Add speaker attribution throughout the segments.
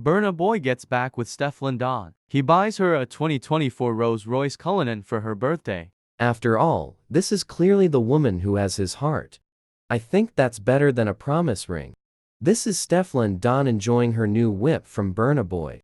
Speaker 1: Burna Boy gets back with Stefflon Don. He buys her a 2024 Rolls-Royce Cullinan for her birthday.
Speaker 2: After all, this is clearly the woman who has his heart. I think that's better than a promise ring. This is Stefflon Don enjoying her new whip from Burna Boy.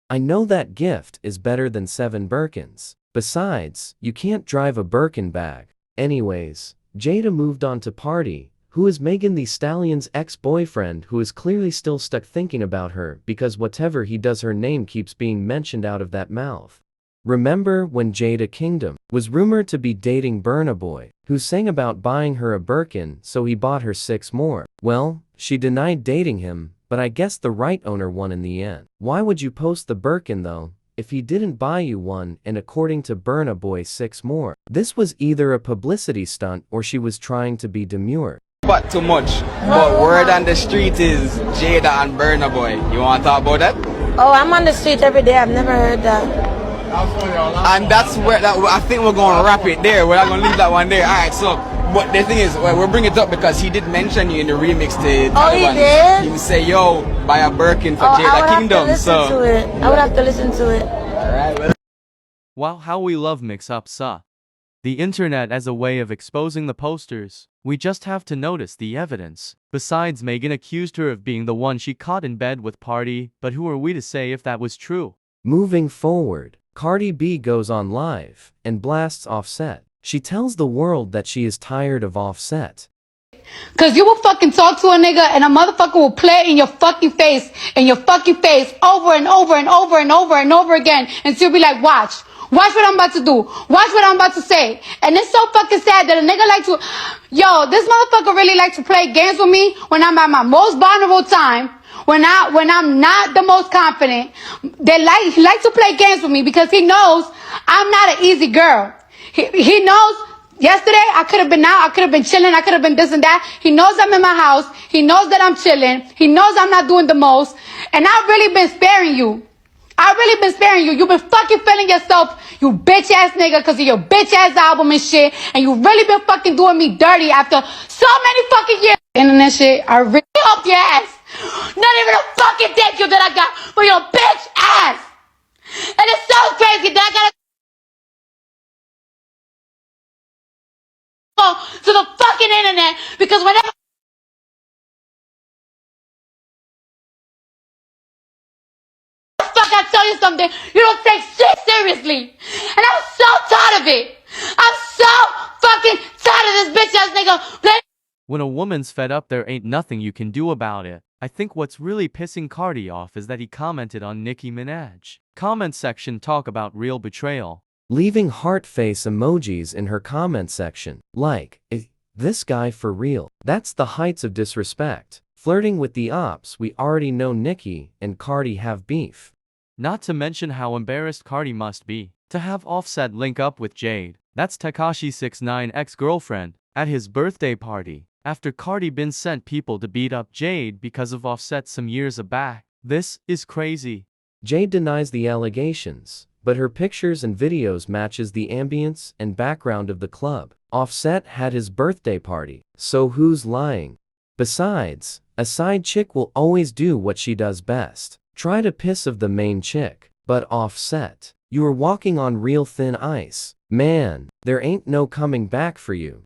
Speaker 2: I know that gift is better than 7 Birkins. Besides, you can't drive a Birkin bag. Anyways, Jada moved on to Cardi, who is Megan Thee Stallion's ex-boyfriend, who is clearly still stuck thinking about her because whatever he does her name keeps being mentioned out of that mouth. Remember when Jada Kingdom was rumored to be dating Burna Boy, who sang about buying her a Birkin so he bought her 6 more? Well, she denied dating him, but I guess the right owner won in the end. Why would you post the Birkin though, if he didn't buy you one? And according to Burna Boy, 6 more. This was either a publicity stunt or she was trying to be demure.
Speaker 3: But too much. But word on the street is Jada and Burna Boy. You want to talk about that?
Speaker 4: Oh, I'm on the street every day. I've never heard that.
Speaker 3: And that's where I think we're going to wrap it there. We're not going to leave that one there. Alright, so, but the thing is, we'll bring it up because he did mention you in the remix to
Speaker 4: Oh, he did?
Speaker 3: He would say, yo, buy a Birkin for
Speaker 4: Oh,
Speaker 3: Jada Kingdom.
Speaker 4: I would have to listen to it.
Speaker 3: Alright.
Speaker 1: Wow, how we love mix-ups, the internet as a way of exposing the posters. We just have to notice the evidence. Besides, Megan accused her of being the one she caught in bed with Cardi, but who are we to say if that was true?
Speaker 2: Moving forward, Cardi B goes on live and blasts Offset. She tells the world that she is tired of Offset.
Speaker 5: Cause you will fucking talk to a nigga and a motherfucker will play in your fucking face, over and over and over and over and over again until you be like, watch what I'm about to do, watch what I'm about to say. And it's so fucking sad that a nigga like to, this motherfucker really like to play games with me when I'm at my most vulnerable time, when I'm not the most confident. He likes to play games with me because he knows I'm not an easy girl. He knows. Yesterday, I could have been out, I could have been chilling, I could have been this and that. He knows I'm in my house. He knows that I'm chilling. He knows I'm not doing the most. And I've really been sparing you. You've been fucking feeling yourself, you bitch ass nigga, because of your bitch ass album and shit. And you really been fucking doing me dirty after so many fucking years. Internet shit, I really hope your ass. Not even a fucking thank you that I got for your bitch ass. And it's so crazy that I gotta to the fucking internet because whenever the fuck I tell you something, you don't take shit seriously. And I'm so tired of it. I'm so fucking tired of this bitch ass nigga.
Speaker 1: When a woman's fed up, there ain't nothing you can do about it. I think what's really pissing Cardi off is that he commented on Nicki Minaj. Comment section talk about real betrayal.
Speaker 2: Leaving heart face emojis in her comment section, like, this guy for real. That's the heights of disrespect. Flirting with the ops. We already know Nicki and Cardi have beef.
Speaker 1: Not to mention how embarrassed Cardi must be to have Offset link up with Jade, that's Tekashi 69's ex-girlfriend, at his birthday party, after Cardi been sent people to beat up Jade because of Offset some years back. This is crazy.
Speaker 2: Jade denies the allegations, but her pictures and videos matches the ambience and background of the club. Offset had his birthday party, so who's lying? Besides, a side chick will always do what she does best. Try to piss of the main chick. But Offset, you are walking on real thin ice. Man, there ain't no coming back for you.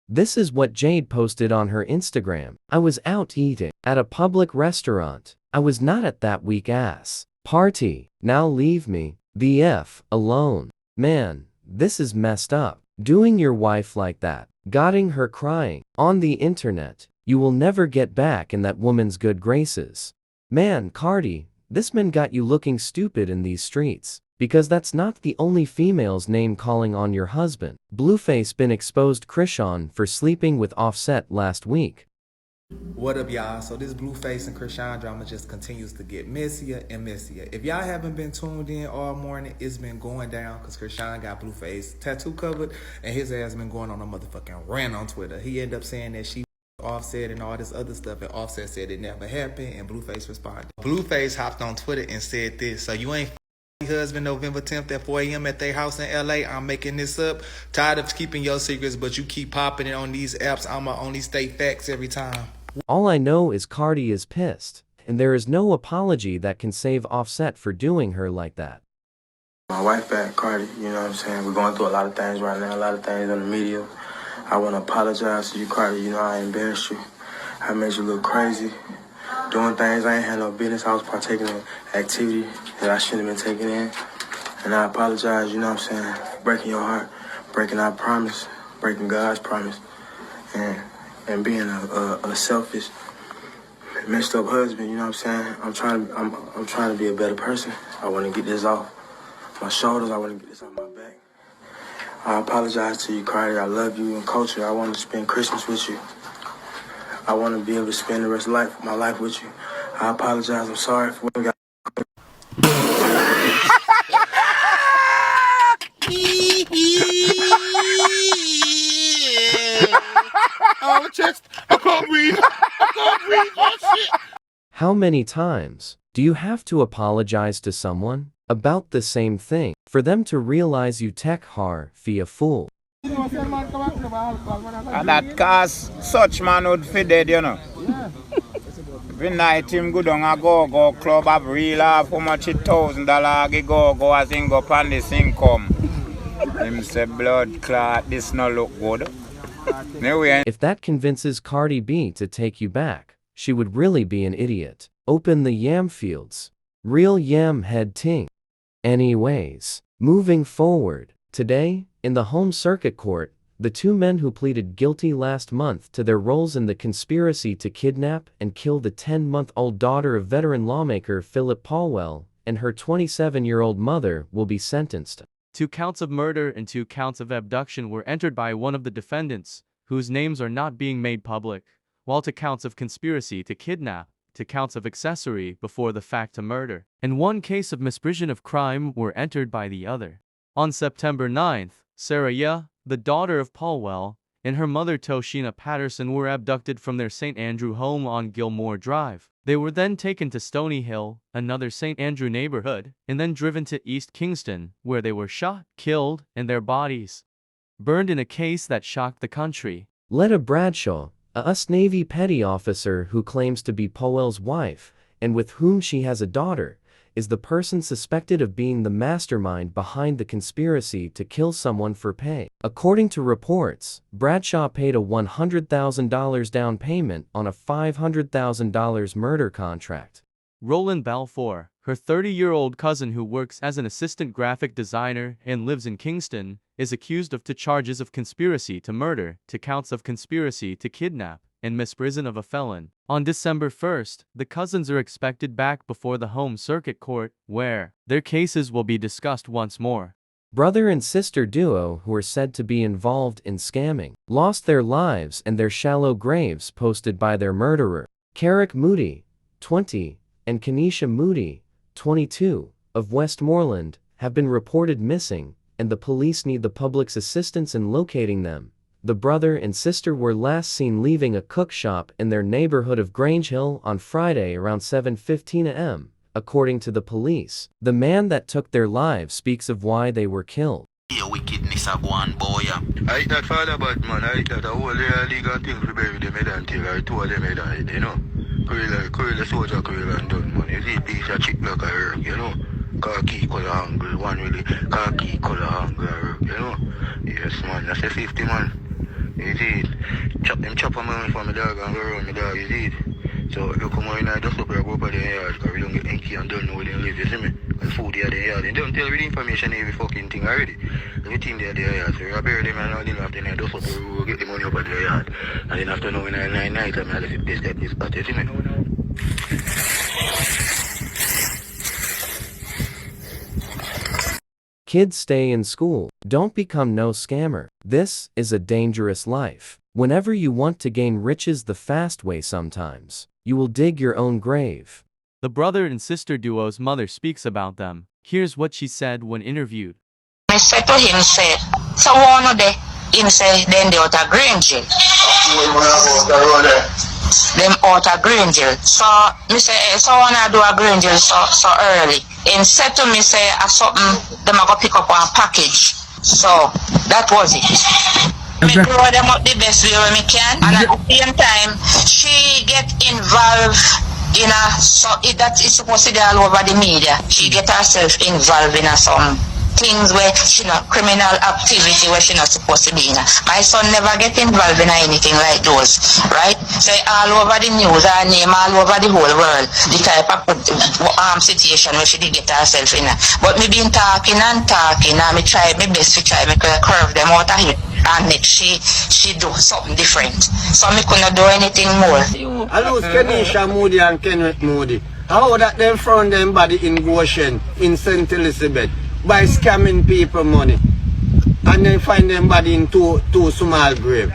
Speaker 2: This is what Jade posted on her Instagram. I was out eating at a public restaurant. I was not at that weak ass party. Now leave me the F alone. Man, this is messed up. Doing your wife like that, getting her crying on the internet. You will never get back in that woman's good graces. Man, Cardi, this man got you looking stupid in these streets. Because that's not the only female's name calling on your husband. Blueface been exposed Krishan for sleeping with Offset last week.
Speaker 6: What up, y'all? So this Blueface and Krishan drama just continues to get messier and messier. If y'all haven't been tuned in all morning, it's been going down because Krishan got Blueface tattoo covered and his ass been going on a motherfucking rant on Twitter. He ended up saying that she Offset and all this other stuff, and Offset said it never happened, and Blueface responded. Blueface hopped on Twitter and said this: so you ain't husband November 10th at 4 a.m. at their house in LA. I'm making this up. Tired of keeping your secrets, but you keep popping it on these apps. I'ma only state facts every time.
Speaker 2: All I know is Cardi is pissed. and there is no apology that can save Offset for doing her like that.
Speaker 7: My wife back, Cardi, you know what I'm saying? We're going through a lot of things right now, a lot of things in the media. I want to apologize to you, Cardi. You know, I embarrassed you. I made you look crazy. Doing things I ain't had no business. I was partaking in activity that I shouldn't have been taking in. And I apologize, you know what I'm saying? Breaking your heart, breaking our promise, breaking God's promise, and being a selfish, messed up husband, you know what I'm saying? I'm trying to be a better person. I want to get this off my shoulders. I want to get this off my back. I apologize to you, Cardi. I love you and culture. I want to spend Christmas with you. I want to be able to spend the rest of my life with you. I apologize. I'm sorry for what we got.
Speaker 8: Oh, chest. I can't breathe. I can't breathe. Oh, shit.
Speaker 2: How many times do you have to apologize to someone about the same thing for them to realize you tech har via fool?
Speaker 9: And that cause such man would fit dead, you know. Every night him go down a go club have real off how much $1,000 go as him go pan this income. Him say blood clot, this no look good.
Speaker 2: If that convinces Cardi B to take you back, she would really be an idiot. Open the yam fields. Real yam head ting. Anyways, moving forward, today, in the home circuit court, the two men who pleaded guilty last month to their roles in the conspiracy to kidnap and kill the 10-month-old daughter of veteran lawmaker Philip Paulwell and her 27-year-old mother will be sentenced.
Speaker 1: 2 counts of murder and 2 counts of abduction were entered by one of the defendants, whose names are not being made public, while 2 counts of conspiracy to kidnap, 2 counts of accessory before the fact to murder, and 1 case of misprision of crime were entered by the other. On September 9th, Sarah Yeh, the daughter of Paulwell, and her mother Toshina Patterson were abducted from their St. Andrew home on Gilmore Drive. They were then taken to Stony Hill, another St. Andrew neighborhood, and then driven to East Kingston, where they were shot, killed, and their bodies burned in a case that shocked the country.
Speaker 2: Letta Bradshaw, a US Navy petty officer who claims to be Powell's wife, and with whom she has a daughter, is the person suspected of being the mastermind behind the conspiracy to kill someone for pay. According to reports, Bradshaw paid a $100,000 down payment on a $500,000 murder contract.
Speaker 1: Roland Balfour, her 30-year-old cousin who works as an assistant graphic designer and lives in Kingston, is accused of 2 charges of conspiracy to murder, 2 counts of conspiracy to kidnap, and misprision of a felon. On December 1st, the cousins are expected back before the home circuit court, where their cases will be discussed once more.
Speaker 2: Brother and sister duo who are said to be involved in scamming lost their lives and their shallow graves posted by their murderer. Carrick Moody, 20, and Kenesha Moody, 22, of Westmoreland, have been reported missing, and the police need the public's assistance in locating them. The brother and sister were last seen leaving a cook shop in their neighborhood of Grange Hill on Friday around 7:15 a.m., according to the police. The man that took their lives speaks of why they were killed.
Speaker 10: Your wickedness a go on, boy. I eat that father bad man, I eat that a whole legal thing to bury them head until I told them head died, you know. Curl soldier, curl and done, man. You see piece of chick like a herb, you know. Khaki color angle, one really khaki color angle herb, you know. Yes man, that's a 50 man. You see it? Chop a man for my dog and go around my dog, you see it? So you come on in and just up here, go up the yard, because we don't get inky and don't know where they live, you see me? And food there, the yard. And don't tell me the information every fucking thing already. Everything there, the yard. So you bury them and all them after then just up here, go get the money up at the yard. And then after knowing 9 nights, I'm going to this step, this spot, you see me?
Speaker 2: Kids stay in school. Don't become no scammer. This is a dangerous life. Whenever you want to gain riches the fast way sometimes, you will dig your own grave.
Speaker 1: The brother and sister duo's mother speaks about them. Here's what she said when interviewed.
Speaker 11: I said to him, say, so one of the, him say, then they out of Granger. Them out of Granger. So, me say, so when I do a Granger so early. And said to me, say, something, them I go pick up one package. So, that was it. Me grow them up the best way we can. And at the same time, she get involved That is supposed to be all over the media. She get herself involved in some things where she not criminal activity where she not supposed to be in. My son never get involved in anything like those, right? So all over the news, her name all over the whole world, the type of situation where she did get herself in. But me been talking and me try my best to try me curve them out of here. And make she do something different. So me couldn't do anything more.
Speaker 12: I lose Kenisha Moody and Kenneth Moody. How that them found them body in Goshen, in St. Elizabeth, by scamming people money. And then find them body in two small grave.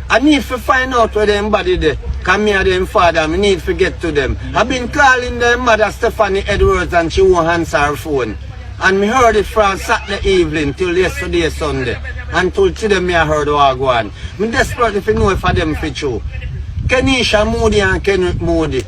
Speaker 12: I need to find out where them body there. Come here them father, I need to get to them. I've been calling them mother Stephanie Edwards and she won't answer her phone. And me heard it from Saturday evening till yesterday Sunday. And till today me I heard what go on. Me desperate if you know if I them for true. Kenisha Moody and Kenneth Moody.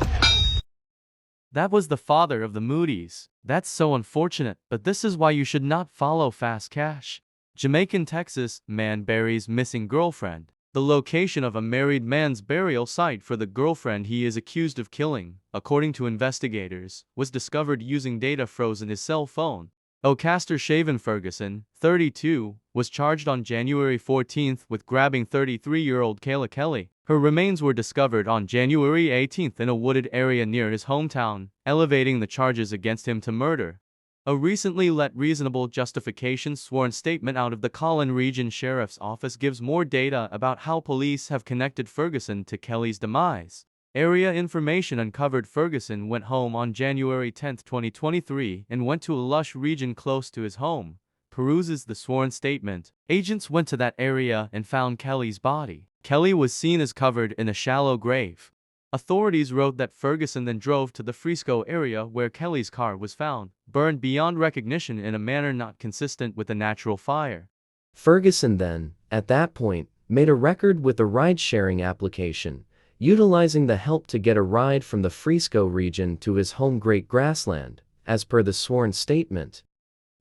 Speaker 1: That was the father of the Moody's. That's so unfortunate, but this is why you should not follow Fast Cash. Jamaican, Texas, man buries missing girlfriend. The location of a married man's burial site for the girlfriend he is accused of killing, according to investigators, was discovered using data frozen in his cell phone. Ocaster Shaven Ferguson, 32, was charged on January 14 with grabbing 33-year-old Kayla Kelly. Her remains were discovered on January 18 in a wooded area near his hometown, elevating the charges against him to murder. A recently let reasonable justification sworn statement out of the Collin Region Sheriff's Office gives more data about how police have connected Ferguson to Kelly's demise. Area information uncovered Ferguson went home on January 10, 2023 and went to a lush region close to his home. Peruses the sworn statement. Agents went to that area and found Kelly's body. Kelly was seen as covered in a shallow grave. Authorities wrote that Ferguson then drove to the Frisco area where Kelly's car was found, burned beyond recognition in a manner not consistent with a natural fire.
Speaker 2: Ferguson then, at that point, made a record with a ride-sharing application, utilizing the help to get a ride from the Frisco region to his home Great Grassland, as per the sworn statement.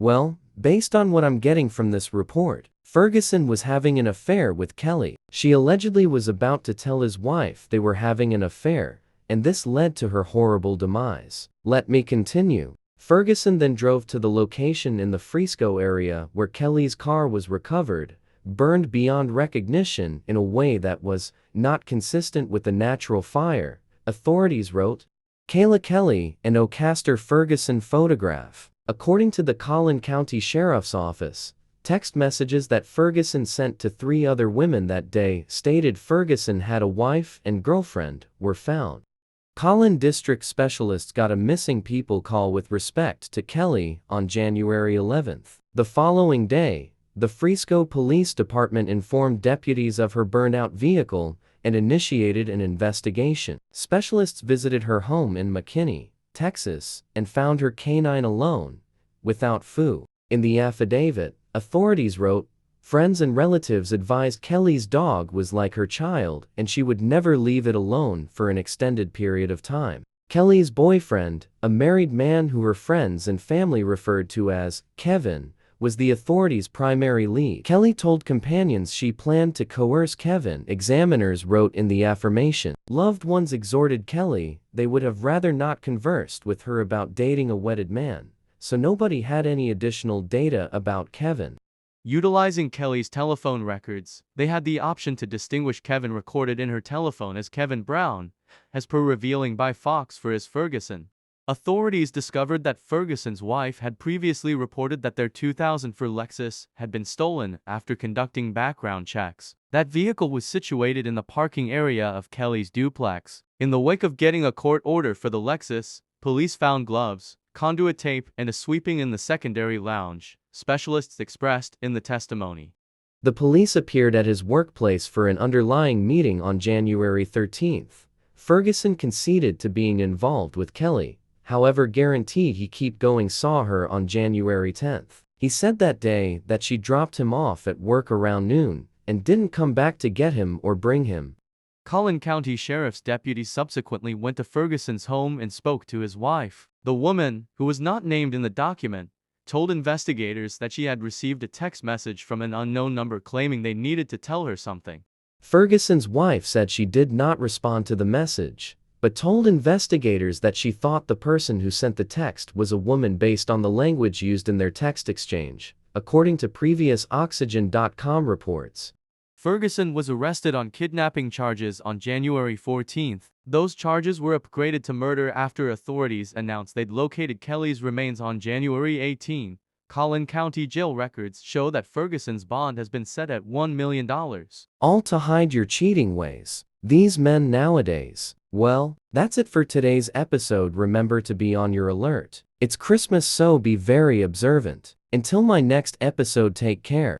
Speaker 2: Well, based on what I'm getting from this report, Ferguson was having an affair with Kelly. She allegedly was about to tell his wife they were having an affair, and this led to her horrible demise. Let me continue. Ferguson then drove to the location in the Frisco area where Kelly's car was recovered, burned beyond recognition in a way that was not consistent with the natural fire, authorities wrote. Kayla Kelly and Ocaster Ferguson photograph. According to the Collin County Sheriff's Office, text messages that Ferguson sent to 3 other women that day stated Ferguson had a wife and girlfriend were found. Collin District specialists got a missing people call with respect to Kelly on January 11th. The following day, the Frisco Police Department informed deputies of her burned-out vehicle and initiated an investigation. Specialists visited her home in McKinney, Texas, and found her canine alone, without food. In the affidavit, authorities wrote, friends and relatives advised Kelly's dog was like her child and she would never leave it alone for an extended period of time. Kelly's boyfriend, a married man who her friends and family referred to as Kevin, was the authorities' primary lead. Kelly told companions she planned to coerce Kevin, examiners wrote in the affirmation. Loved ones exhorted Kelly they would have rather not conversed with her about dating a wedded man, so nobody had any additional data about Kevin.
Speaker 1: Utilizing Kelly's telephone records, they had the option to distinguish Kevin recorded in her telephone as Kevin Brown, as per revealing by Fox for his Ferguson. Authorities discovered that Ferguson's wife had previously reported that their 2004 Lexus had been stolen after conducting background checks. That vehicle was situated in the parking area of Kelly's duplex. In the wake of getting a court order for the Lexus, police found gloves, conduit tape, and a sweeping in the secondary lounge, specialists expressed in the testimony.
Speaker 2: The police appeared at his workplace for an underlying meeting on January 13th. Ferguson conceded to being involved with Kelly, however guaranteed he keep going saw her on January 10th. He said that day that she dropped him off at work around noon and didn't come back to get him or bring him.
Speaker 1: Collin County Sheriff's deputies subsequently went to Ferguson's home and spoke to his wife. The woman, who was not named in the document, told investigators that she had received a text message from an unknown number claiming they needed to tell her something.
Speaker 2: Ferguson's wife said she did not respond to the message, but told investigators that she thought the person who sent the text was a woman based on the language used in their text exchange, according to previous Oxygen.com reports.
Speaker 1: Ferguson was arrested on kidnapping charges on January 14. Those charges were upgraded to murder after authorities announced they'd located Kelly's remains on January 18. Collin County jail records show that Ferguson's bond has been set at $1 million.
Speaker 2: All to hide your cheating ways. These men nowadays. Well, that's it for today's episode. Remember to be on your alert. It's Christmas, so be very observant. Until my next episode, take care.